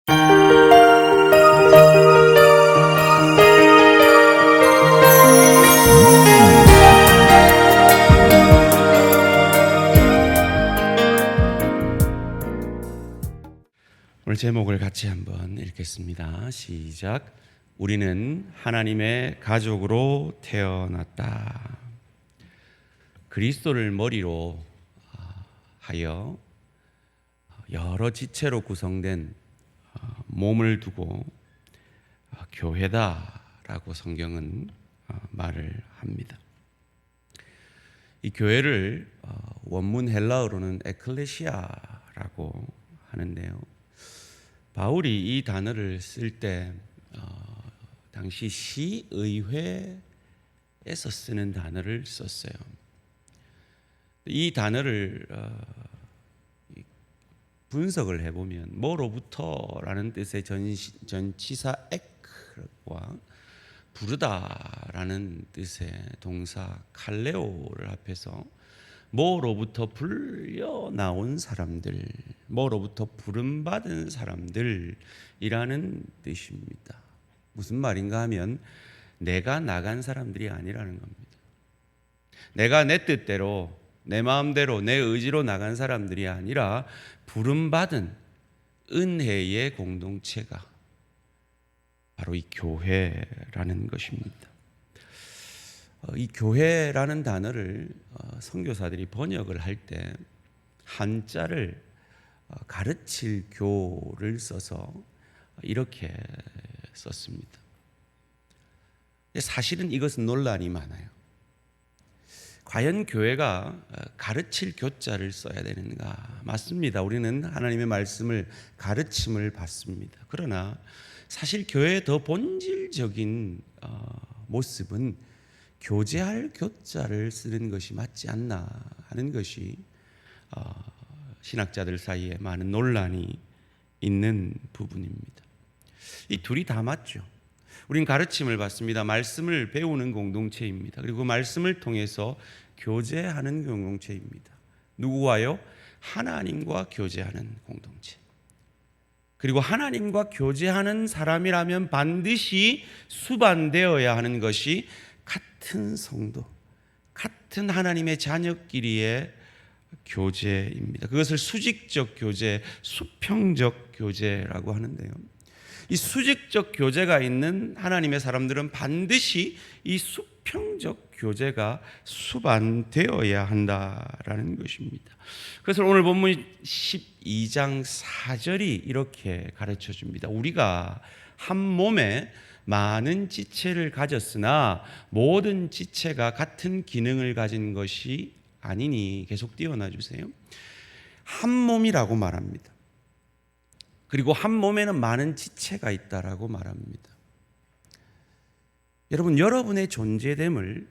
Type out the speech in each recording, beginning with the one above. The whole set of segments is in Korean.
오늘 제목을 같이 한번 읽겠습니다. 시작. 우리는 하나님의 가족으로 태어났다. 그리스도를 머리로 하여 여러 지체로 구성된 몸을 두고 교회다라고 성경은 말을 합니다. 이 교회를 원문 헬라어로는 에클레시아라고 하는데요. 바울이 이 단어를 쓸 때 당시 시의회에서 쓰는 단어를 썼어요. 이 단어를 분석을 해보면 뭐로부터라는 뜻의 전치사 에크와 부르다라는 뜻의 동사 칼레오를 합해서 뭐로부터 불려 나온 사람들, 뭐로부터 부름받은 사람들이라는 뜻입니다. 무슨 말인가 하면 내가 나간 사람들이 아니라는 겁니다. 내가 내 뜻대로, 내 마음대로, 내 의지로 나간 사람들이 아니라 부름받은 은혜의 공동체가 바로 이 교회라는 것입니다. 이 교회라는 단어를 선교사들이 번역을 할 때 한자를 가르칠 교를 써서 이렇게 썼습니다. 사실은 이것은 논란이 많아요. 과연 교회가 가르칠 교자를 써야 되는가? 맞습니다. 우리는 하나님의 말씀을 가르침을 받습니다. 그러나 사실 교회의 더 본질적인 모습은 교제할 교자를 쓰는 것이 맞지 않나 하는 것이 신학자들 사이에 많은 논란이 있는 부분입니다. 이 둘이 다 맞죠. 우린 가르침을 받습니다. 말씀을 배우는 공동체입니다. 그리고 말씀을 통해서 교제하는 공동체입니다. 누구와요? 하나님과 교제하는 공동체. 그리고 하나님과 교제하는 사람이라면 반드시 수반되어야 하는 것이 같은 성도, 같은 하나님의 자녀끼리의 교제입니다. 그것을 수직적 교제, 수평적 교제라고 하는데요. 이 수직적 교제가 있는 하나님의 사람들은 반드시 이 수평적 교제가 수반되어야 한다라는 것입니다. 그래서 오늘 본문 12장 4절이 이렇게 가르쳐 줍니다. 우리가 한 몸에 많은 지체를 가졌으나 모든 지체가 같은 기능을 가진 것이 아니니. 계속 띄워놔 주세요. 한 몸이라고 말합니다. 그리고 한 몸에는 많은 지체가 있다라고 말합니다. 여러분, 여러분의 존재됨을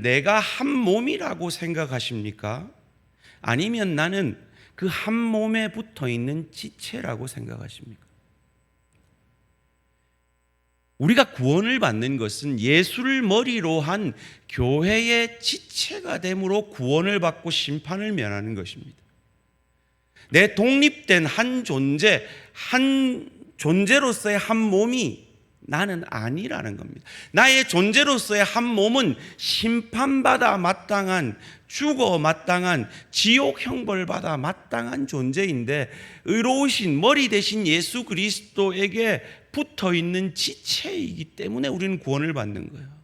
내가 한 몸이라고 생각하십니까? 아니면 나는 그 한 몸에 붙어 있는 지체라고 생각하십니까? 우리가 구원을 받는 것은 예수를 머리로 한 교회의 지체가 됨으로 구원을 받고 심판을 면하는 것입니다. 내 독립된 한 존재로서의 한 몸이 나는 아니라는 겁니다. 나의 존재로서의 한 몸은 심판받아 마땅한, 죽어 마땅한, 지옥 형벌받아 마땅한 존재인데 의로우신 머리 대신 예수 그리스도에게 붙어있는 지체이기 때문에 우리는 구원을 받는 거예요.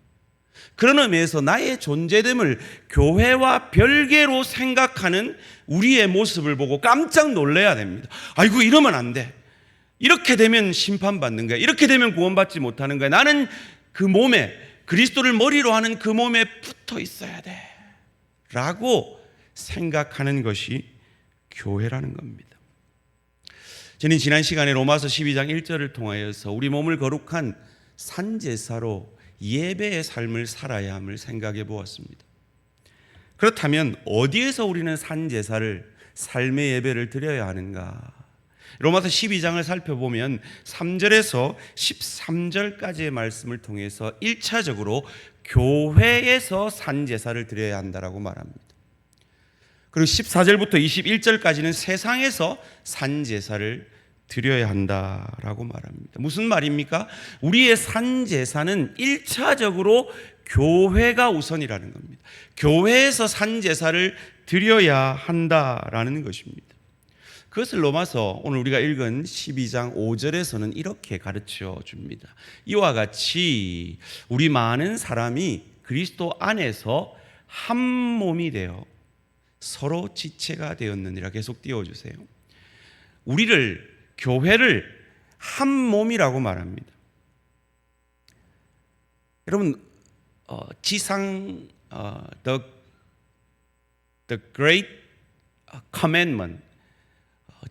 그런 의미에서 나의 존재됨을 교회와 별개로 생각하는 우리의 모습을 보고 깜짝 놀라야 됩니다. 아이고, 이러면 안 돼. 이렇게 되면 심판받는 거야. 이렇게 되면 구원받지 못하는 거야. 나는 그 몸에, 그리스도를 머리로 하는 그 몸에 붙어 있어야 돼 라고 생각하는 것이 교회라는 겁니다. 저는 지난 시간에 로마서 12장 1절을 통하여서 우리 몸을 거룩한 산제사로 예배의 삶을 살아야 함을 생각해 보았습니다. 그렇다면 어디에서 우리는 산제사를, 삶의 예배를 드려야 하는가? 로마서 12장을 살펴보면 3절에서 13절까지의 말씀을 통해서 1차적으로 교회에서 산제사를 드려야 한다라고 말합니다. 그리고 14절부터 21절까지는 세상에서 산제사를 드려야 한다라고 말합니다. 무슨 말입니까? 우리의 산제사는 1차적으로 교회가 우선이라는 겁니다. 교회에서 산제사를 드려야 한다라는 것입니다. 그것을 로마서 오늘 우리가 읽은 12장 5절에서는 이렇게 가르쳐 줍니다. 이와 같이 우리 많은 사람이 그리스도 안에서 한 몸이 되어 서로 지체가 되었느니라. 계속 띄워주세요. 우리를, 교회를 한 몸이라고 말합니다. 여러분, 지상 the great commandment,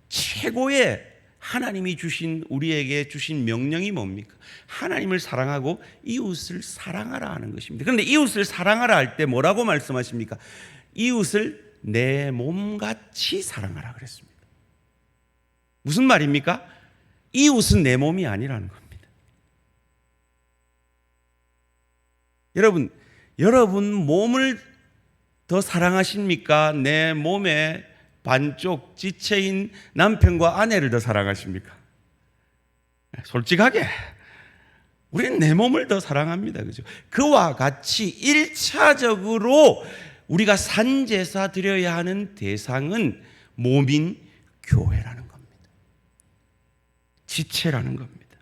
최고의 하나님이 주신, 우리에게 주신 명령이 뭡니까? 하나님을 사랑하고 이웃을 사랑하라 하는 것입니다. 그런데 이웃을 사랑하라 할 때 뭐라고 말씀하십니까? 이웃을 내 몸같이 사랑하라 그랬습니다. 무슨 말입니까? 이웃은 내 몸이 아니라는 겁니다. 여러분 몸을 더 사랑하십니까? 내 몸의 반쪽 지체인 남편과 아내를 더 사랑하십니까? 솔직하게 우리는 내 몸을 더 사랑합니다. 그죠? 그와 같이 1차적으로 우리가 산제사 드려야 하는 대상은 몸인 교회라는 겁니다. 지체라는 겁니다.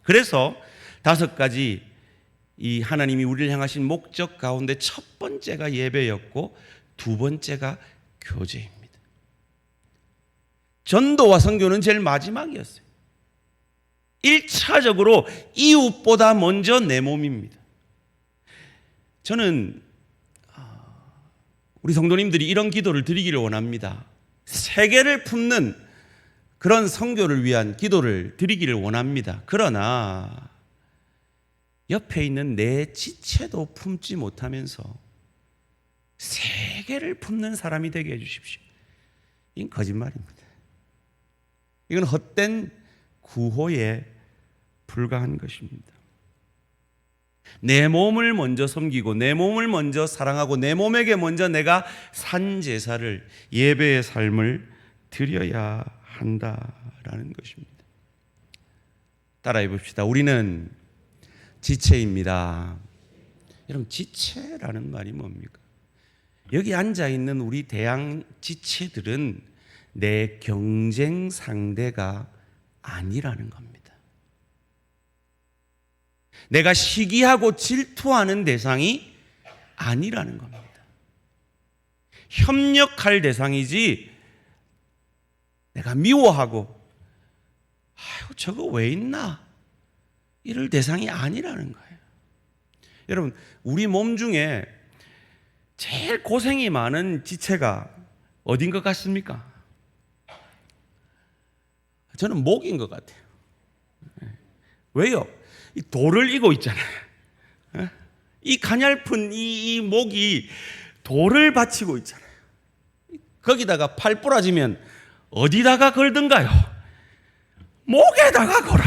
그래서 5가지 이 하나님이 우리를 향하신 목적 가운데 첫 번째가 예배였고, 2번째가 교제입니다. 전도와 선교는 제일 마지막이었어요. 1차적으로 이웃보다 먼저 내 몸입니다. 저는 우리 성도님들이 이런 기도를 드리기를 원합니다. 세계를 품는 그런 선교를 위한 기도를 드리기를 원합니다. 그러나 옆에 있는 내 지체도 품지 못하면서 세계를 품는 사람이 되게 해주십시오. 이건 거짓말입니다. 이건 헛된 구호에 불과한 것입니다. 내 몸을 먼저 섬기고 내 몸을 먼저 사랑하고 내 몸에게 먼저 내가 산제사를, 예배의 삶을 드려야 한다라는 것입니다. 따라해 봅시다. 우리는 지체입니다. 여러분, 지체라는 말이 뭡니까? 여기 앉아있는 우리 대양 지체들은 내 경쟁 상대가 아니라는 겁니다. 내가 시기하고 질투하는 대상이 아니라는 겁니다. 협력할 대상이지 내가 미워하고 아유 저거 왜 있나 이럴 대상이 아니라는 거예요. 여러분, 우리 몸 중에 제일 고생이 많은 지체가 어딘 것 같습니까? 저는 목인 것 같아요. 왜요? 이 돌을 이고 있잖아요. 이 가냘픈 이 목이 돌을 받치고 있잖아요. 거기다가 팔 부러지면 어디다가 걸든가요? 목에다가 걸어.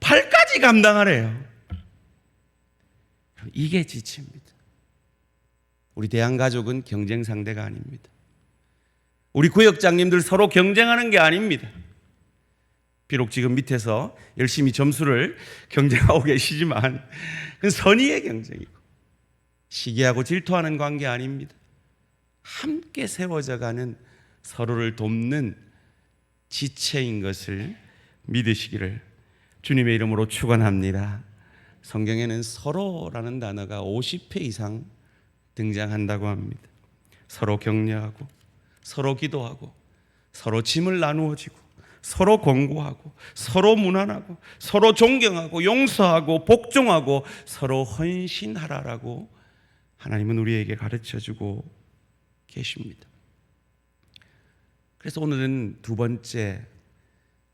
팔까지 감당하래요. 이게 지체입니다. 우리 대한가족은 경쟁 상대가 아닙니다. 우리 구역장님들 서로 경쟁하는 게 아닙니다. 비록 지금 밑에서 열심히 점수를 경쟁하고 계시지만 그건 선의의 경쟁이고 시기하고 질투하는 관계 아닙니다. 함께 세워져 가는 서로를 돕는 지체인 것을 믿으시기를 주님의 이름으로 축원합니다. 성경에는 서로라는 단어가 50회 이상 등장한다고 합니다. 서로 격려하고 서로 기도하고 서로 짐을 나누어 지고 서로 권고하고 서로 문안하고 서로 존경하고 용서하고 복종하고 서로 헌신하라라고 하나님은 우리에게 가르쳐주고 계십니다. 그래서 오늘은 2번째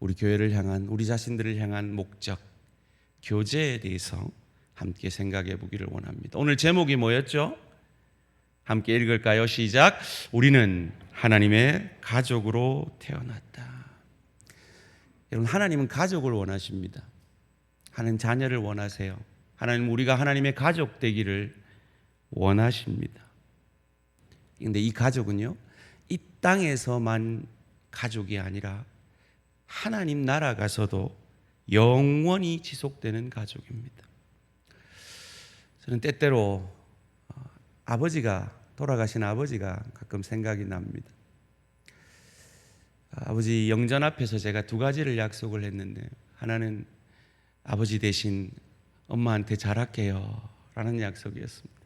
우리 교회를 향한, 우리 자신들을 향한 목적, 교제에 대해서 함께 생각해 보기를 원합니다. 오늘 제목이 뭐였죠? 함께 읽을까요? 시작. 우리는 하나님의 가족으로 태어났다. 여러분, 하나님은 가족을 원하십니다. 하나님 자녀를 원하세요. 하나님, 우리가 하나님의 가족 되기를 원하십니다. 근데 이 가족은요, 이 땅에서만 가족이 아니라 하나님 나라 가서도 영원히 지속되는 가족입니다. 저는 때때로 돌아가신 아버지가 가끔 생각이 납니다. 아버지 영전 앞에서 제가 두 가지를 약속을 했는데, 하나는 아버지 대신 엄마한테 잘할게요 라는 약속이었습니다.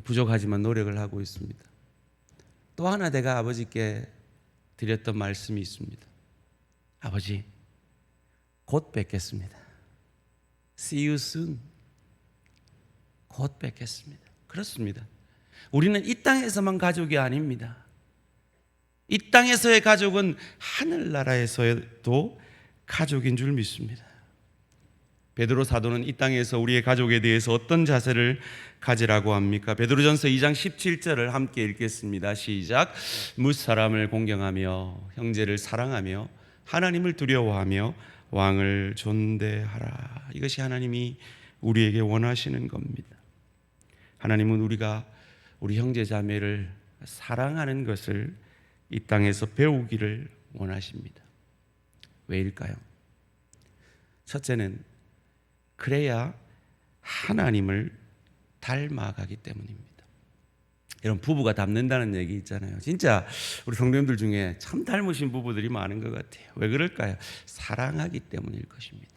부족하지만 노력을 하고 있습니다. 또 하나 내가 아버지께 드렸던 말씀이 있습니다. 아버지, 곧 뵙겠습니다. See you soon. 곧 뵙겠습니다. 그렇습니다. 우리는 이 땅에서만 가족이 아닙니다. 이 땅에서의 가족은 하늘나라에서도 가족인 줄 믿습니다. 베드로 사도는 이 땅에서 우리의 가족에 대해서 어떤 자세를 가지라고 합니까? 베드로전서 2장 17절을 함께 읽겠습니다. 시작. 무사람을 공경하며 형제를 사랑하며 하나님을 두려워하며 왕을 존대하라. 이것이 하나님이 우리에게 원하시는 겁니다. 하나님은 우리가 우리 형제 자매를 사랑하는 것을 이 땅에서 배우기를 원하십니다. 왜일까요? 첫째는 그래야 하나님을 닮아가기 때문입니다. 여러분, 부부가 닮는다는 얘기 있잖아요. 진짜 우리 성도님들 중에 참 닮으신 부부들이 많은 것 같아요. 왜 그럴까요? 사랑하기 때문일 것입니다.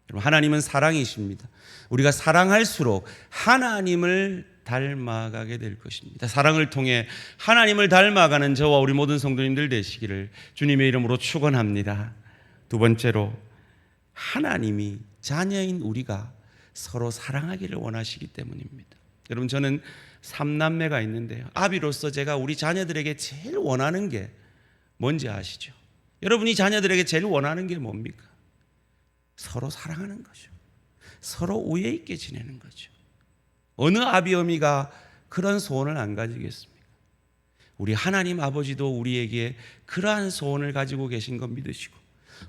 여러분, 하나님은 사랑이십니다. 우리가 사랑할수록 하나님을 닮아가게 될 것입니다. 사랑을 통해 하나님을 닮아가는 저와 우리 모든 성도님들 되시기를 주님의 이름으로 축원합니다. 두 번째로, 하나님이 자녀인 우리가 서로 사랑하기를 원하시기 때문입니다. 여러분, 저는 3남매가 있는데요, 아비로서 제가 우리 자녀들에게 제일 원하는 게 뭔지 아시죠? 여러분이 자녀들에게 제일 원하는 게 뭡니까? 서로 사랑하는 거죠. 서로 우애 있게 지내는 거죠. 어느 아비 어미가 그런 소원을 안 가지겠습니까? 우리 하나님 아버지도 우리에게 그러한 소원을 가지고 계신 것 믿으시고,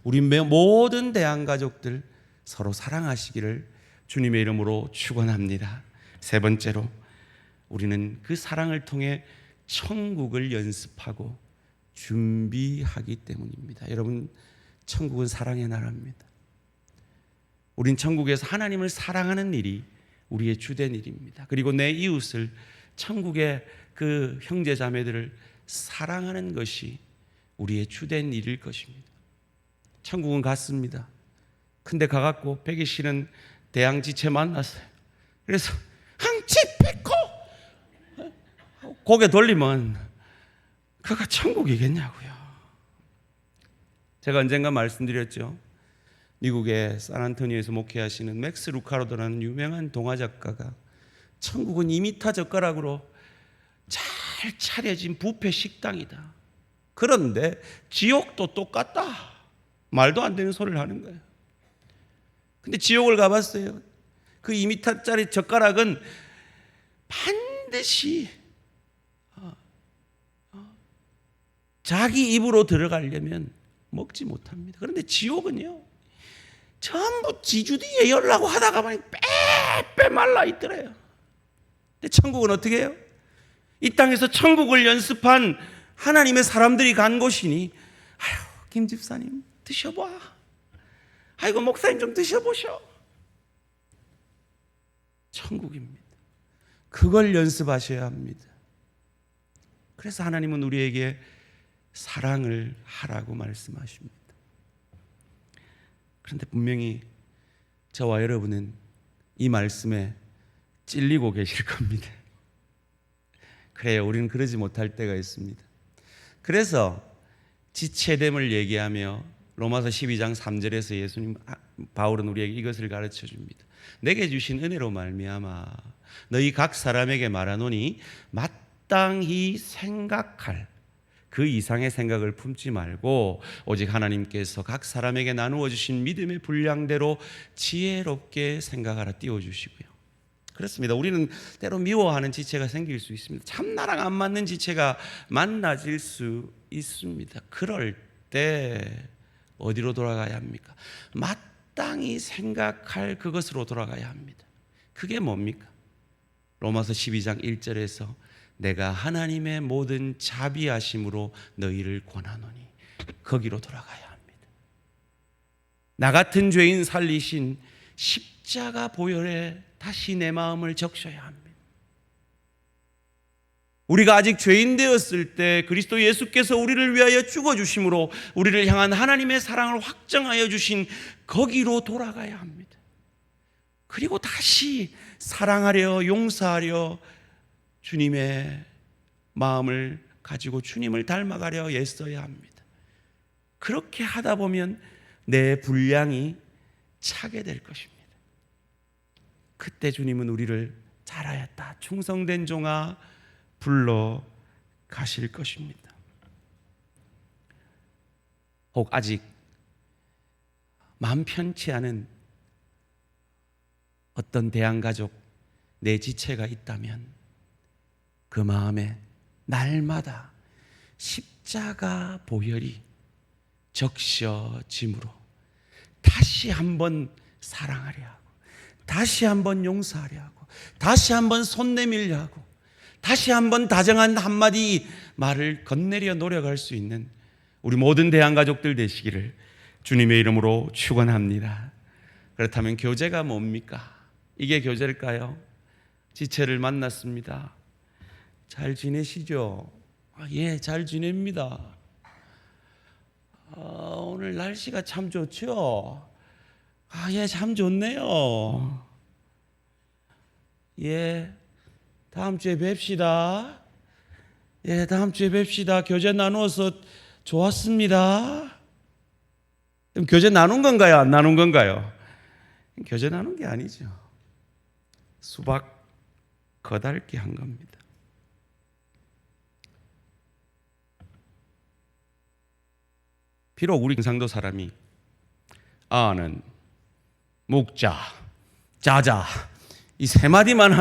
우리 모든 대한가족들 서로 사랑하시기를 주님의 이름으로 축원합니다. 세 번째로, 우리는 그 사랑을 통해 천국을 연습하고 준비하기 때문입니다. 여러분, 천국은 사랑의 나라입니다. 우린 천국에서 하나님을 사랑하는 일이 우리의 주된 일입니다. 그리고 내 이웃을, 천국의 그 형제 자매들을 사랑하는 것이 우리의 주된 일일 것입니다. 천국은 같습니다. 근데 가갖고 백이 씨는 대양지체 만났어요. 그래서 항치 뺏고 고개 돌리면 그가 천국이겠냐고요. 제가 언젠가 말씀드렸죠. 미국의 샌안토니오에서 목회하시는 맥스 루카로드라는 유명한 동화 작가가 천국은 2m 젓가락으로 잘 차려진 뷔페 식당이다. 그런데 지옥도 똑같다. 말도 안 되는 소리를 하는 거예요. 근데 지옥을 가봤어요. 그 2m짜리 젓가락은 반드시 자기 입으로 들어가려면 먹지 못합니다. 그런데 지옥은요, 전부 지주뒤에 열라고 하다가 보니 빼빼 말라 있더래요. 근데 천국은 어떻게 해요? 이 땅에서 천국을 연습한 하나님의 사람들이 간 곳이니, 아유, 김 집사님 드셔봐. 아이고, 목사님 좀 드셔보셔. 천국입니다. 그걸 연습하셔야 합니다. 그래서 하나님은 우리에게 사랑을 하라고 말씀하십니다. 그런데 분명히 저와 여러분은 이 말씀에 찔리고 계실 겁니다. 그래요, 우리는 그러지 못할 때가 있습니다. 그래서 지체됨을 얘기하며 로마서 12장 3절에서 예수님, 바울은 우리에게 이것을 가르쳐 줍니다. 내게 주신 은혜로 말미암아 너희 각 사람에게 말하노니 마땅히 생각할 그 이상의 생각을 품지 말고 오직 하나님께서 각 사람에게 나누어 주신 믿음의 분량대로 지혜롭게 생각하라 띄워주시고요. 그렇습니다. 우리는 때로 미워하는 지체가 생길 수 있습니다. 참 나랑 안 맞는 지체가 만나질 수 있습니다. 그럴 때 어디로 돌아가야 합니까? 마땅히 생각할 그것으로 돌아가야 합니다. 그게 뭡니까? 로마서 12장 1절에서 내가 하나님의 모든 자비하심으로 너희를 권하노니 거기로 돌아가야 합니다. 나 같은 죄인 살리신 십자가 보혈에 다시 내 마음을 적셔야 합니다. 우리가 아직 죄인 되었을 때 그리스도 예수께서 우리를 위하여 죽어주심으로 우리를 향한 하나님의 사랑을 확정하여 주신 거기로 돌아가야 합니다. 그리고 다시 사랑하려 용서하려 주님의 마음을 가지고 주님을 닮아가려 애써야 합니다. 그렇게 하다 보면 내 분량이 차게 될 것입니다. 그때 주님은 우리를 잘하였다, 충성된 종아 불러 가실 것입니다. 혹 아직 마음 편치 않은 어떤 대한가족, 내 지체가 있다면 그 마음에 날마다 십자가 보혈이 적셔짐으로 다시 한번 사랑하려 하고, 다시 한번 용서하려 하고, 다시 한번 손 내밀려 하고, 다시 한번 다정한 한마디 말을 건네려 노력할 수 있는 우리 모든 대한가족들 되시기를 주님의 이름으로 축원합니다. 그렇다면 교제가 뭡니까? 이게 교제일까요? 지체를 만났습니다. 잘 지내시죠? 예, 잘 지냅니다. 오늘 날씨가 참 좋죠? 예, 참 좋네요. 예, 다음 주에 뵙시다. 예, 다음 주에 뵙시다. 교제 나누어서 좋았습니다. 그럼 교제 나눈 건가요? 안 나눈 건가요? 교제 나눈 게 아니죠. 수박 거달기 한 겁니다. 비록 우리 경상도 사람이 아는, 묵자, 자자 이 세 마디만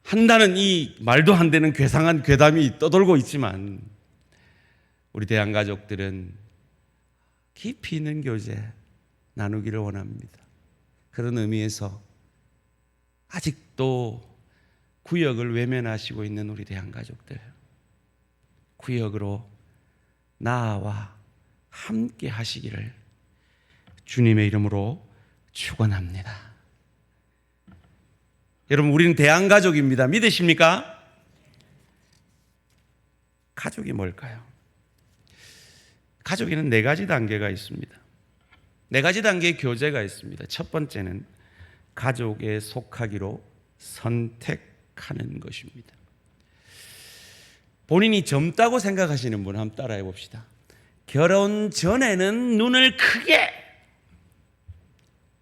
한다는 이 말도 안 되는 괴상한 괴담이 떠돌고 있지만 우리 대한가족들은 깊이 있는 교제 나누기를 원합니다. 그런 의미에서 아직도 구역을 외면하시고 있는 우리 대한가족들, 구역으로 나와 함께 하시기를 주님의 이름으로 축원합니다. 여러분, 우리는 대한가족입니다. 믿으십니까? 가족이 뭘까요? 가족에는 4가지 단계가 있습니다. 4가지 단계의 교제가 있습니다. 첫 번째는 가족에 속하기로 선택하는 것입니다. 본인이 젊다고 생각하시는 분 한번 따라해 봅시다. 결혼 전에는 눈을 크게,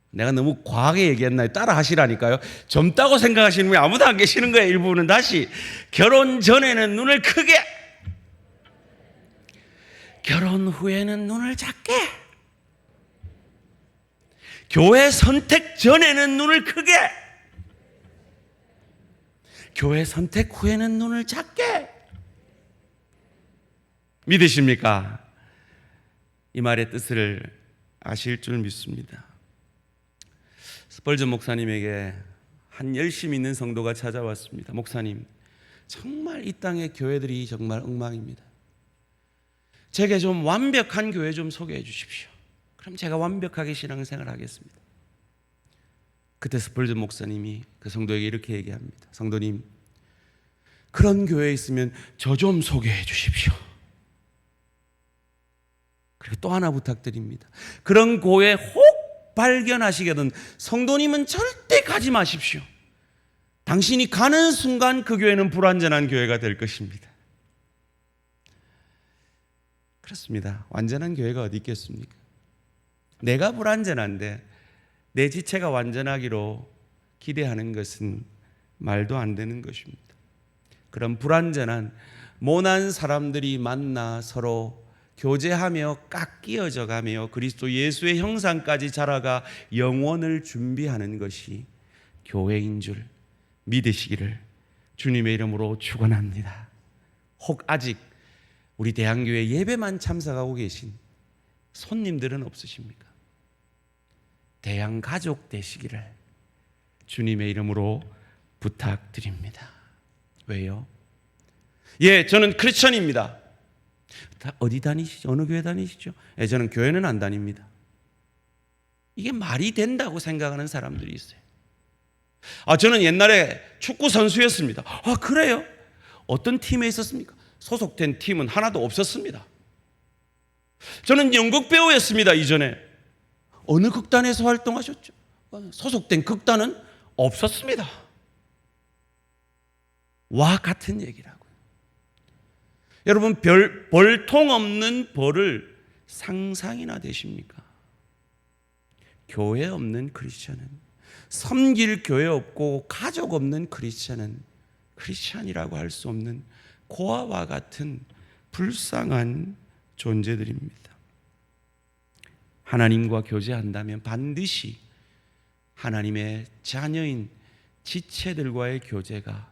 내가 너무 과하게 얘기했나요? 따라 하시라니까요. 젊다고 생각하시는 분이 아무도 안 계시는 거예요. 일부는 다시. 결혼 전에는 눈을 크게, 결혼 후에는 눈을 작게, 교회 선택 전에는 눈을 크게, 교회 선택 후에는 눈을 작게. 믿으십니까? 이 말의 뜻을 아실 줄 믿습니다. 스펄전 목사님에게 한 열심히 있는 성도가 찾아왔습니다. 목사님, 정말 이 땅의 교회들이 정말 엉망입니다. 제게 좀 완벽한 교회 좀 소개해 주십시오. 그럼 제가 완벽하게 신앙생활을 하겠습니다. 그때 스펄전 목사님이 그 성도에게 이렇게 얘기합니다. 성도님, 그런 교회에 있으면 저 좀 소개해 주십시오. 그리고 또 하나 부탁드립니다. 그런 교회 혹 발견하시거든 성도님은 절대 가지 마십시오. 당신이 가는 순간 그 교회는 불완전한 교회가 될 것입니다. 그렇습니다. 완전한 교회가 어디 있겠습니까? 내가 불완전한데 내 지체가 완전하기로 기대하는 것은 말도 안 되는 것입니다. 그런 불완전한 모난 사람들이 만나 서로 교제하며 깎이어져 가며 그리스도 예수의 형상까지 자라가 영원을 준비하는 것이 교회인 줄 믿으시기를 주님의 이름으로 축원합니다. 혹 아직 우리 대한교회 예배만 참석하고 계신 손님들은 없으십니까? 대한가족 되시기를 주님의 이름으로 부탁드립니다. 왜요? 예, 저는 크리스천입니다. 어디 다니시죠? 어느 교회 다니시죠? 예, 저는 교회는 안 다닙니다. 이게 말이 된다고 생각하는 사람들이 있어요. 저는 옛날에 축구 선수였습니다. 그래요? 어떤 팀에 있었습니까? 소속된 팀은 하나도 없었습니다. 저는 연극 배우였습니다. 이전에. 어느 극단에서 활동하셨죠? 소속된 극단은 없었습니다. 와 같은 얘기라고요. 여러분, 벌통 없는 벌을 상상이나 되십니까? 교회 없는 크리스천은, 섬길 교회 없고 가족 없는 크리스천은 크리스천이라고 할 수 없는 고아와 같은 불쌍한 존재들입니다. 하나님과 교제한다면 반드시 하나님의 자녀인 지체들과의 교제가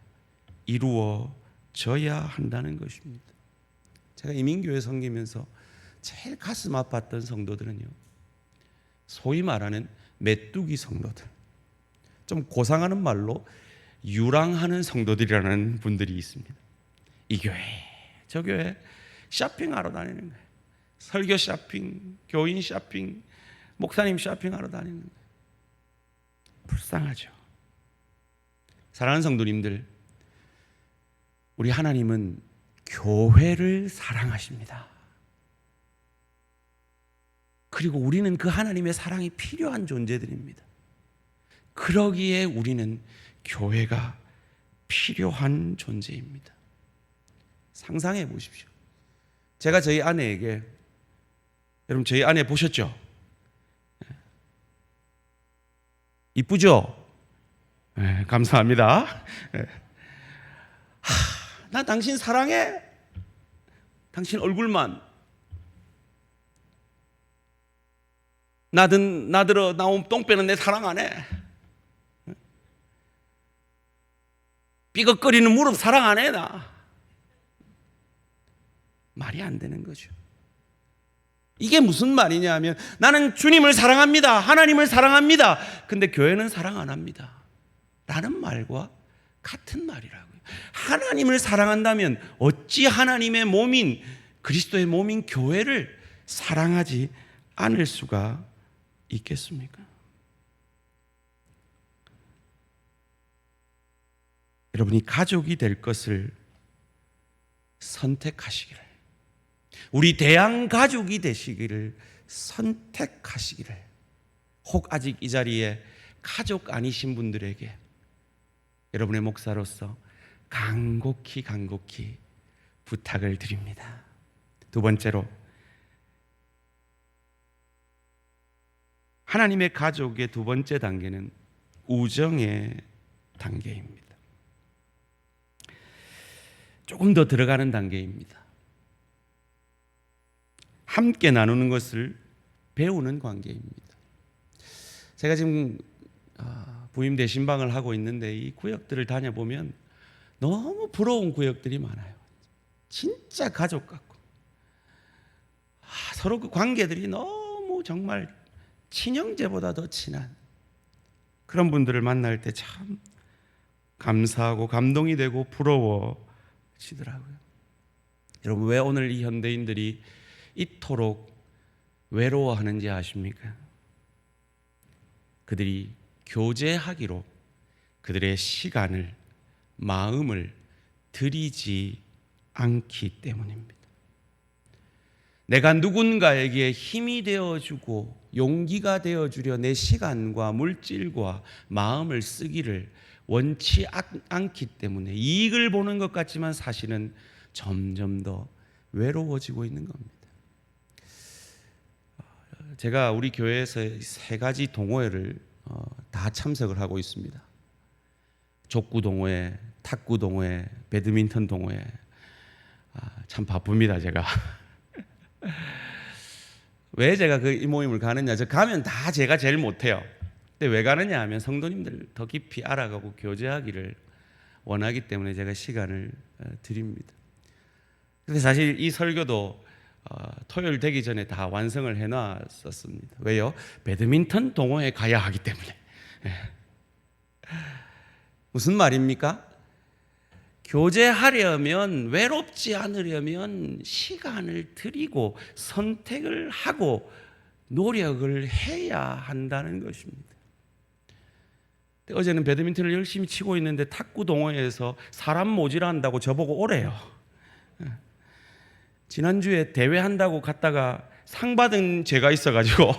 이루어져야 한다는 것입니다. 제가 이민교회 섬기면서 제일 가슴 아팠던 성도들은요, 소위 말하는 메뚜기 성도들, 좀 고상하는 말로 유랑하는 성도들이라는 분들이 있습니다. 이 교회, 저 교회 쇼핑하러 다니는 거예요. 설교 쇼핑, 교인 쇼핑, 목사님 쇼핑하러 다니는 거예요. 불쌍하죠. 사랑하는 성도님들, 우리 하나님은 교회를 사랑하십니다. 그리고 우리는 그 하나님의 사랑이 필요한 존재들입니다. 그러기에 우리는 교회가 필요한 존재입니다. 상상해 보십시오. 제가 저희 아내에게, 여러분 저희 아내 보셨죠? 이쁘죠? 네, 감사합니다. 나 당신 사랑해. 당신 얼굴만. 나들어 나온 똥배는 내 사랑 안 해. 삐걱거리는 무릎 사랑 안 해, 나. 말이 안 되는 거죠. 이게 무슨 말이냐 하면, 나는 주님을 사랑합니다. 하나님을 사랑합니다. 근데 교회는 사랑 안 합니다. 라는 말과 같은 말이라고요. 하나님을 사랑한다면 어찌 하나님의 몸인, 그리스도의 몸인 교회를 사랑하지 않을 수가 있겠습니까? 여러분이 가족이 될 것을 선택하시기를, 우리 대양 가족이 되시기를 선택하시기를, 혹 아직 이 자리에 가족 아니신 분들에게 여러분의 목사로서 간곡히 부탁을 드립니다. 두 번째로, 하나님의 가족의 두 번째 단계는 우정의 단계입니다. 조금 더 들어가는 단계입니다. 함께 나누는 것을 배우는 관계입니다. 제가 지금 부임 대신방을 하고 있는데, 이 구역들을 다녀보면 너무 부러운 구역들이 많아요. 진짜 가족 같고, 서로 그 관계들이 너무 정말 친형제보다 더 친한 그런 분들을 만날 때 참 감사하고 감동이 되고 부러워지더라고요. 여러분, 왜 오늘 이 현대인들이 이토록 외로워하는지 아십니까? 그들이 교제하기로 그들의 시간을, 마음을 들이지 않기 때문입니다. 내가 누군가에게 힘이 되어주고 용기가 되어주려 내 시간과 물질과 마음을 쓰기를 원치 않기 때문에 이익을 보는 것 같지만 사실은 점점 더 외로워지고 있는 겁니다. 제가 우리 교회에서 세 가지 동호회를 다 참석을 하고 있습니다. 족구 동호회, 탁구 동호회, 배드민턴 동호회. 참 바쁩니다, 제가. 왜 제가 이 모임을 가느냐? 저 가면 다 제가 제일 못해요. 근데 왜 가느냐 하면 성도님들 더 깊이 알아가고 교제하기를 원하기 때문에 제가 시간을 드립니다. 근데 사실 이 설교도 토요일 되기 전에 다 완성을 해놨었습니다. 왜요? 배드민턴 동호회 가야 하기 때문에. 무슨 말입니까? 교제하려면, 외롭지 않으려면 시간을 들이고 선택을 하고 노력을 해야 한다는 것입니다. 어제는 배드민턴을 열심히 치고 있는데 탁구 동호회에서 사람 모질한다고 저보고 오래요. 지난주에 대회한다고 갔다가 상 받은 죄가 있어가지고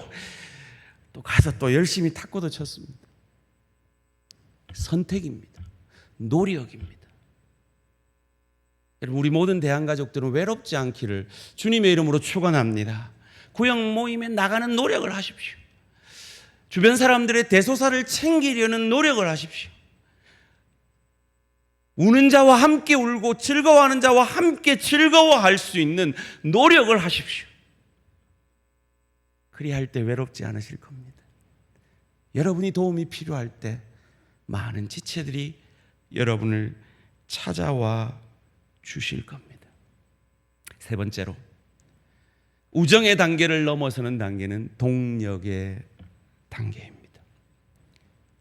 또 가서 또 열심히 탁구도 쳤습니다. 선택입니다. 노력입니다. 여러분, 우리 모든 대한가족들은 외롭지 않기를 주님의 이름으로 축원합니다. 구역 모임에 나가는 노력을 하십시오. 주변 사람들의 대소사를 챙기려는 노력을 하십시오. 우는 자와 함께 울고 즐거워하는 자와 함께 즐거워할 수 있는 노력을 하십시오. 그리할 때 외롭지 않으실 겁니다. 여러분이 도움이 필요할 때 많은 지체들이 여러분을 찾아와 주실 겁니다. 세 번째로, 우정의 단계를 넘어서는 단계는 동력의 단계입니다.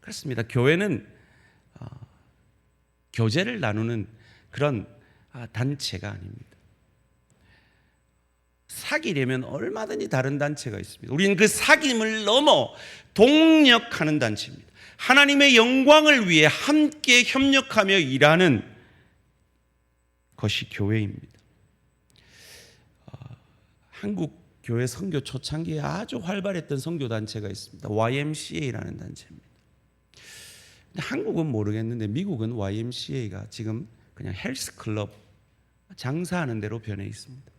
그렇습니다. 교회는 교제를 나누는 그런 단체가 아닙니다. 사귀려면 얼마든지 다른 단체가 있습니다. 우리는 그 사귐을 넘어 동력하는 단체입니다. 하나님의 영광을 위해 함께 협력하며 일하는 것이 교회입니다. 한국 교회 선교 초창기에 아주 활발했던 선교 단체가 있습니다. YMCA라는 단체입니다. 근데 한국은 모르겠는데 미국은 YMCA가 지금 그냥 헬스클럽, 장사하는 대로 변해 있습니다.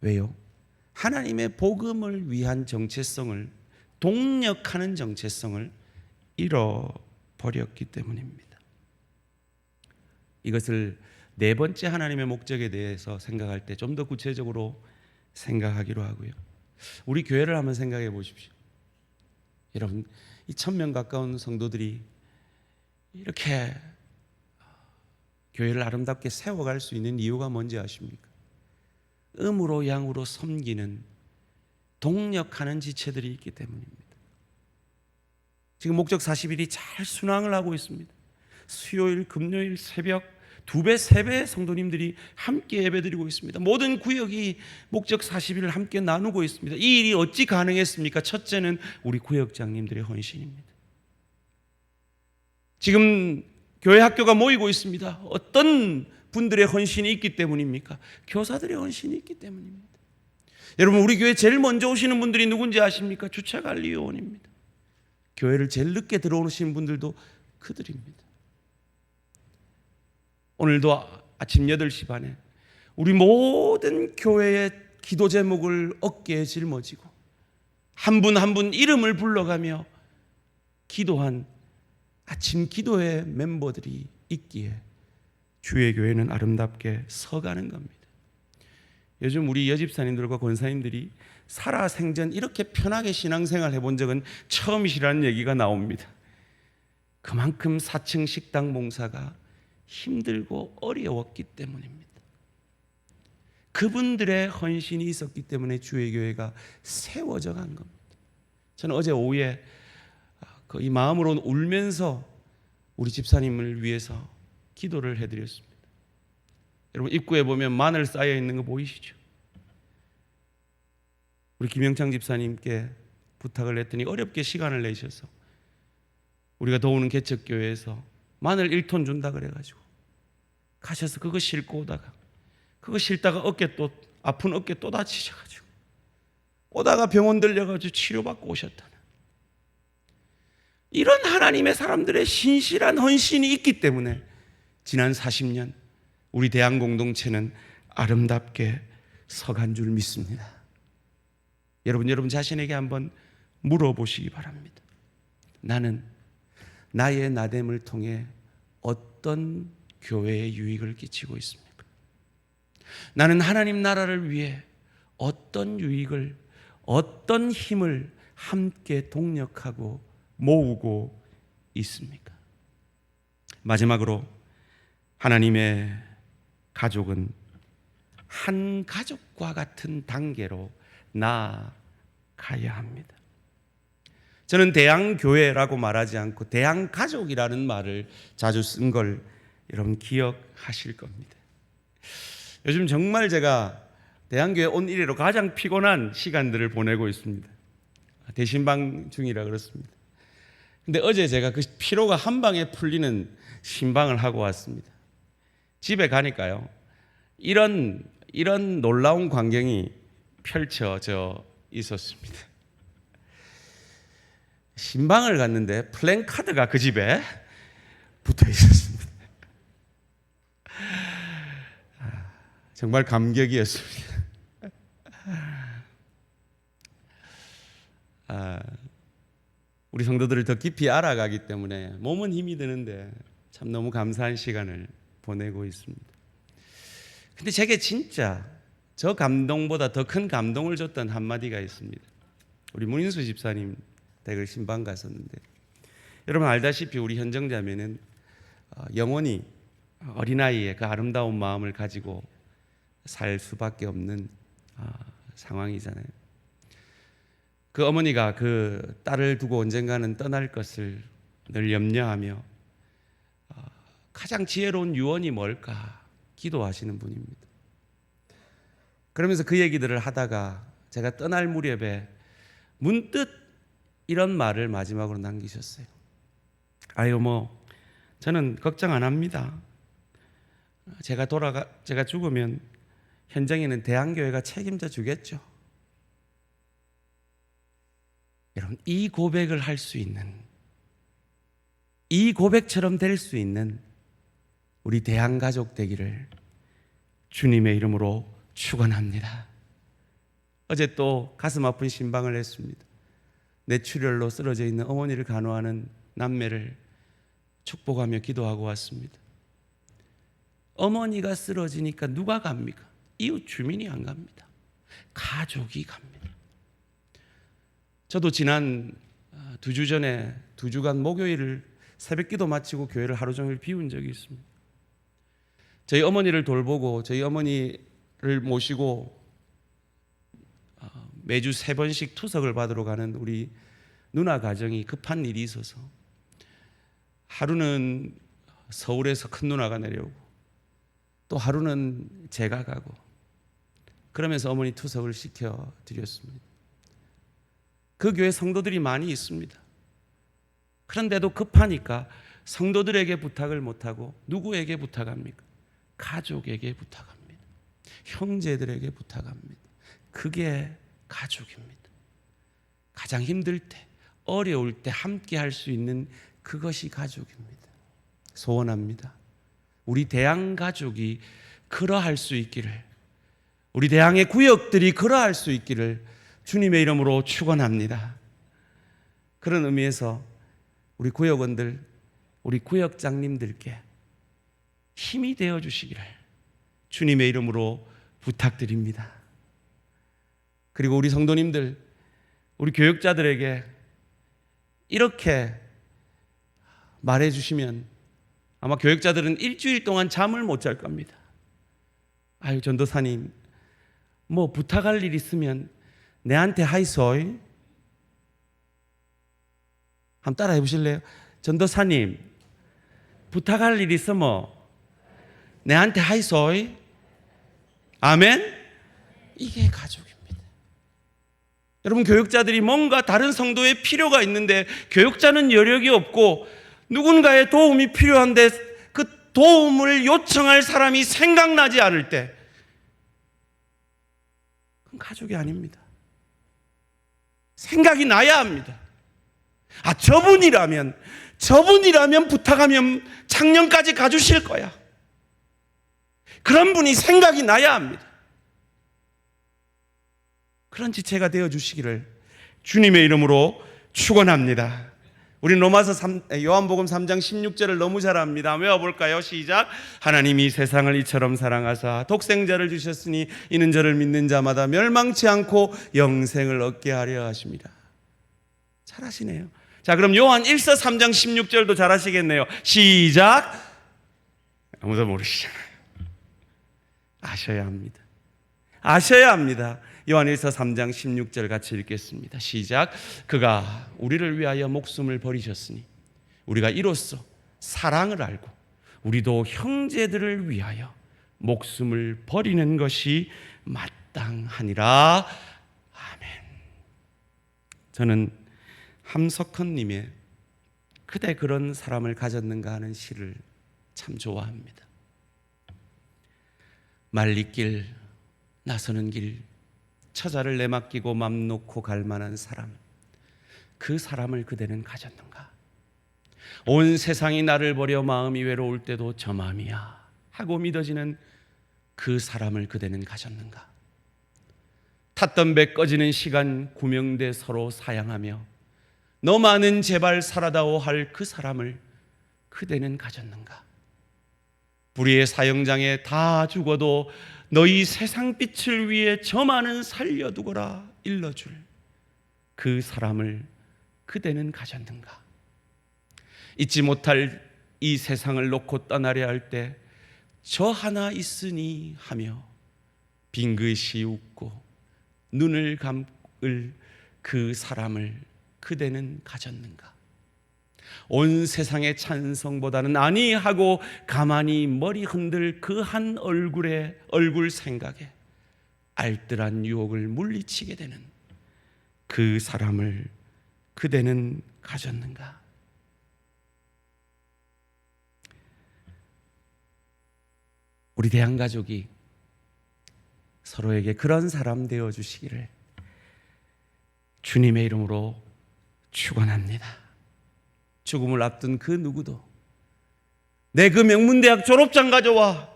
왜요? 하나님의 복음을 위한 정체성을, 동력하는 정체성을 잃어버렸기 때문입니다. 이것을 네 번째 하나님의 목적에 대해서 생각할 때 좀 더 구체적으로 생각하기로 하고요. 우리 교회를 한번 생각해 보십시오. 여러분, 이 1000명 가까운 성도들이 이렇게 교회를 아름답게 세워갈 수 있는 이유가 뭔지 아십니까? 음으로 양으로 섬기는, 동력하는 지체들이 있기 때문입니다. 지금 목적 40일이 잘 순항을 하고 있습니다. 수요일, 금요일 새벽 2배, 3배의 성도님들이 함께 예배드리고 있습니다. 모든 구역이 목적 40일을 함께 나누고 있습니다. 이 일이 어찌 가능했습니까? 첫째는 우리 구역장님들의 헌신입니다. 지금 교회 학교가 모이고 있습니다. 어떤 분들의 헌신이 있기 때문입니까? 교사들의 헌신이 있기 때문입니다. 여러분, 우리 교회 제일 먼저 오시는 분들이 누군지 아십니까? 주차관리요원입니다. 교회를 제일 늦게 들어오시는 분들도 그들입니다. 오늘도 아침 8시 반에 우리 모든 교회의 기도 제목을 어깨에 짊어지고 한 분 한 분 이름을 불러가며 기도한 아침 기도회 멤버들이 있기에 주의 교회는 아름답게 서가는 겁니다. 요즘 우리 여집사님들과 권사님들이 살아생전 이렇게 편하게 신앙생활 해본 적은 처음이시라는 얘기가 나옵니다. 그만큼 4층 식당 봉사가 힘들고 어려웠기 때문입니다. 그분들의 헌신이 있었기 때문에 주의 교회가 세워져 간 겁니다. 저는 어제 오후에 이 마음으로 울면서 우리 집사님을 위해서 기도를 해드렸습니다. 여러분, 입구에 보면 마늘 쌓여 있는 거 보이시죠? 우리 김영창 집사님께 부탁을 했더니 어렵게 시간을 내셔서 우리가 도우는 개척교회에서 마늘 1톤 준다 그래가지고 가셔서 그거 싣고 오다가 그거 싣다가 아픈 어깨 또 다치셔가지고 오다가 병원 들려가지고 치료받고 오셨다는 이런 하나님의 사람들의 신실한 헌신이 있기 때문에 지난 40년 우리 대한공동체는 아름답게 서간 줄 믿습니다. 여러분 자신에게 한번 물어보시기 바랍니다. 나는 나의 나됨을 통해 어떤 교회에 유익을 끼치고 있습니까? 나는 하나님 나라를 위해 어떤 유익을, 어떤 힘을 함께 동력하고 모으고 있습니까? 마지막으로 하나님의 가족은 한 가족과 같은 단계로 나아가야 합니다. 저는 대양교회라고 말하지 않고 대양가족이라는 말을 자주 쓴 걸 여러분 기억하실 겁니다. 요즘 정말 제가 대양교회 온 이래로 가장 피곤한 시간들을 보내고 있습니다. 대신방 중이라 그렇습니다. 근데 어제 제가 그 피로가 한 방에 풀리는 신방을 하고 왔습니다. 집에 가니까요, 이런 놀라운 광경이 펼쳐져 있었습니다. 신방을 갔는데 플랜카드가 그 집에 붙어 있었습니다. 정말 감격이었습니다. 우리 성도들을 더 깊이 알아가기 때문에 몸은 힘이 드는데 참 너무 감사한 시간을 보내고 있습니다. 근데 제게 진짜 저 감동보다 더 큰 감동을 줬던 한마디가 있습니다. 우리 문인수 집사님 댁을 신방 갔었는데, 여러분 알다시피 우리 현정자매는 영원히 어린아이의 그 아름다운 마음을 가지고 살 수밖에 없는 상황이잖아요. 그 어머니가 그 딸을 두고 언젠가는 떠날 것을 늘 염려하며 가장 지혜로운 유언이 뭘까 기도하시는 분입니다. 그러면서 그 얘기들을 하다가 제가 떠날 무렵에 문득 이런 말을 마지막으로 남기셨어요. 아유, 저는 걱정 안 합니다. 제가 죽으면 현장에는 대한교회가 책임져 주겠죠. 여러분, 이 고백을 할 수 있는, 이 고백처럼 될 수 있는 우리 대한가족 되기를 주님의 이름으로 축원합니다. 어제 또 가슴 아픈 신방을 했습니다. 뇌출혈로 쓰러져 있는 어머니를 간호하는 남매를 축복하며 기도하고 왔습니다. 어머니가 쓰러지니까 누가 갑니까? 이웃 주민이 안 갑니다. 가족이 갑니다. 저도 지난 2주 전에 2주간 목요일을 새벽기도 마치고 교회를 하루 종일 비운 적이 있습니다. 저희 어머니를 돌보고 저희 어머니를 모시고 매주 3번씩 투석을 받으러 가는 우리 누나 가정이 급한 일이 있어서 하루는 서울에서 큰 누나가 내려오고 또 하루는 제가 가고 그러면서 어머니 투석을 시켜드렸습니다. 그 교회 성도들이 많이 있습니다. 그런데도 급하니까 성도들에게 부탁을 못하고 누구에게 부탁합니까? 가족에게 부탁합니다. 형제들에게 부탁합니다. 그게 가족입니다. 가장 힘들 때, 어려울 때 함께 할 수 있는 그것이 가족입니다. 소원합니다. 우리 대양가족이 그러할 수 있기를, 우리 대양의 구역들이 그러할 수 있기를 주님의 이름으로 축원합니다. 그런 의미에서 우리 구역원들, 우리 구역장님들께 힘이 되어 주시기를 주님의 이름으로 부탁드립니다. 그리고 우리 성도님들, 우리 교역자들에게 이렇게 말해 주시면 아마 교역자들은 일주일 동안 잠을 못 잘 겁니다. 아유, 전도사님, 부탁할 일 있으면 내한테 하이소이. 한번 따라 해보실래요? 전도사님, 부탁할 일 있으면 내한테 하이소이. 아멘? 이게 가족입니다. 여러분, 교육자들이 뭔가 다른 성도의 필요가 있는데 교육자는 여력이 없고 누군가의 도움이 필요한데 그 도움을 요청할 사람이 생각나지 않을 때 그건 가족이 아닙니다. 생각이 나야 합니다. 저분이라면 부탁하면 작년까지 가주실 거야. 그런 분이 생각이 나야 합니다. 그런 지체가 되어 주시기를 주님의 이름으로 축원합니다. 우리 요한복음 3장 16절을 너무 잘 압니다. 외워볼까요? 시작. 하나님이 세상을 이처럼 사랑하사 독생자를 주셨으니 이는 저를 믿는 자마다 멸망치 않고 영생을 얻게 하려 하십니다. 잘하시네요. 자, 그럼 요한 1서 3장 16절도 잘하시겠네요. 시작. 아무도 모르시잖아요. 아셔야 합니다. 아셔야 합니다. 요한일서 3장 16절 같이 읽겠습니다. 시작. 그가 우리를 위하여 목숨을 버리셨으니 우리가 이로써 사랑을 알고 우리도 형제들을 위하여 목숨을 버리는 것이 마땅하니라. 아멘. 저는 함석헌님의 그대 그런 사람을 가졌는가 하는 시를 참 좋아합니다. 말리길 나서는 길 처자를 내맡기고 맘 놓고 갈 만한 사람, 그 사람을 그대는 가졌는가? 온 세상이 나를 버려 마음이 외로울 때도 저 마음이야 하고 믿어지는 그 사람을 그대는 가졌는가? 탔던 배 꺼지는 시간 구명대 서로 사양하며 너만은 제발 살아다오 할 그 사람을 그대는 가졌는가? 불의의 사형장에 다 죽어도 너희 세상 빛을 위해 저만은 살려두거라 일러줄 그 사람을 그대는 가졌는가? 잊지 못할 이 세상을 놓고 떠나려 할 때 저 하나 있으니 하며 빙긋이 웃고 눈을 감을 그 사람을 그대는 가졌는가? 온 세상의 찬성보다는 아니 하고 가만히 머리 흔들 그 한 얼굴 생각에 알뜰한 유혹을 물리치게 되는 그 사람을 그대는 가졌는가? 우리 대한가족이 서로에게 그런 사람 되어 주시기를 주님의 이름으로 축원합니다. 죽음을 앞둔 그 누구도 내 그 명문대학 졸업장 가져와,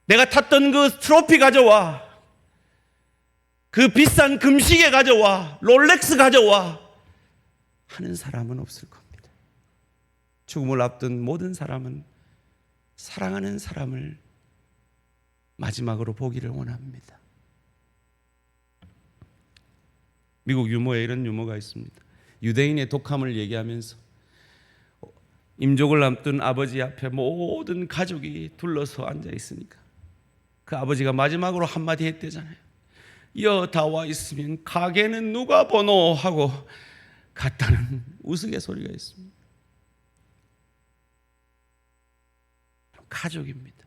내가 탔던 그 트로피 가져와, 그 비싼 금시계 가져와, 롤렉스 가져와 하는 사람은 없을 겁니다. 죽음을 앞둔 모든 사람은 사랑하는 사람을 마지막으로 보기를 원합니다. 미국 유머에 이런 유머가 있습니다. 유대인의 독함을 얘기하면서 임종을 앞둔 아버지 앞에 모든 가족이 둘러서 앉아 있으니까 그 아버지가 마지막으로 한마디 했대잖아요. 여 다 와 있으면 가게는 누가 보노 하고 갔다는 우스갯소리가 있습니다. 가족입니다.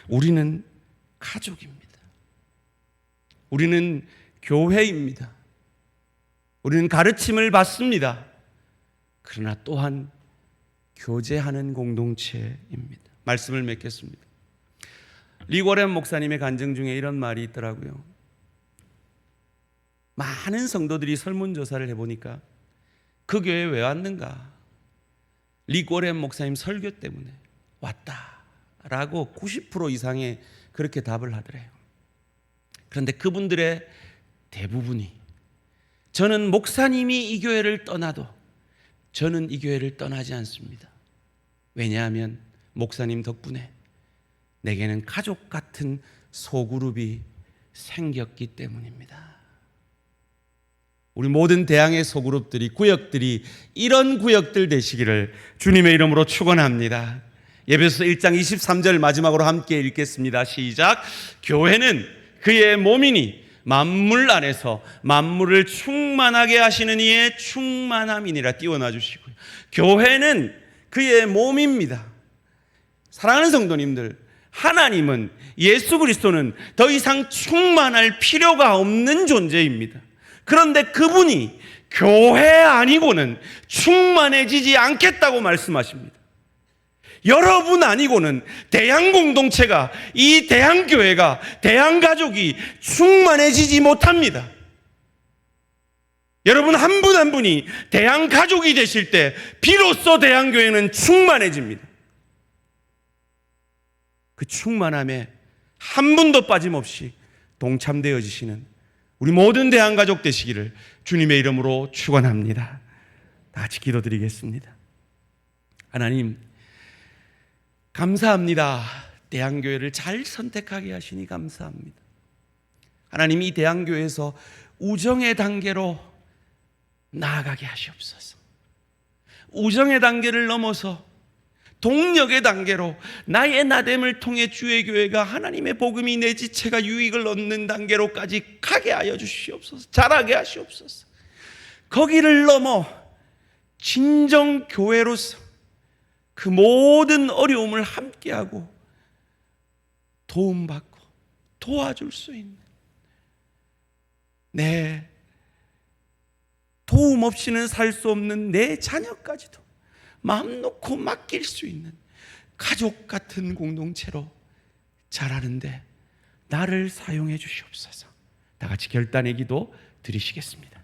우리는 가족입니다. 우리는 교회입니다. 우리는 가르침을 받습니다. 그러나 또한 교제하는 공동체입니다. 말씀을 맺겠습니다. 리고렌 목사님의 간증 중에 이런 말이 있더라고요. 많은 성도들이 설문조사를 해보니까 그 교회에 왜 왔는가? 리고렌 목사님 설교 때문에 왔다라고 90% 이상의 그렇게 답을 하더래요. 그런데 그분들의 대부분이 저는 목사님이 이 교회를 떠나도 저는 이 교회를 떠나지 않습니다. 왜냐하면 목사님 덕분에 내게는 가족 같은 소그룹이 생겼기 때문입니다. 우리 모든 대항의 소그룹들이, 구역들이 이런 구역들 되시기를 주님의 이름으로 축원합니다. 에베소서 1장 23절 마지막으로 함께 읽겠습니다. 시작. 교회는 그의 몸이니 만물 안에서 만물을 충만하게 하시는 이의 충만함이니라. 띄워놔 주시고요. 교회는 그의 몸입니다. 사랑하는 성도님들, 하나님은, 예수 그리스도는 더 이상 충만할 필요가 없는 존재입니다. 그런데 그분이 교회 아니고는 충만해지지 않겠다고 말씀하십니다. 여러분 아니고는 대한공동체가, 이 대한교회가, 대한가족이 충만해지지 못합니다. 여러분 한 분 한 분이 대한가족이 되실 때 비로소 대한교회는 충만해집니다. 그 충만함에 한 분도 빠짐없이 동참되어지시는 우리 모든 대한가족 되시기를 주님의 이름으로 축원합니다. 다 같이 기도드리겠습니다. 하나님 감사합니다. 대한교회를 잘 선택하게 하시니 감사합니다. 하나님 이 대한교회에서 우정의 단계로 나아가게 하시옵소서. 우정의 단계를 넘어서 동력의 단계로 나의 나됨을 통해 주의 교회가 하나님의 복음이 내 지체가 유익을 얻는 단계로까지 가게 하여 주시옵소서. 자라게 하시옵소서. 거기를 넘어 진정 교회로서 그 모든 어려움을 함께하고 도움받고 도와줄 수 있는, 도움 없이는 살 수 없는 내 자녀까지도 마음 놓고 맡길 수 있는 가족 같은 공동체로 자라는데 나를 사용해 주시옵소서. 다 같이 결단의 기도 드리시겠습니다.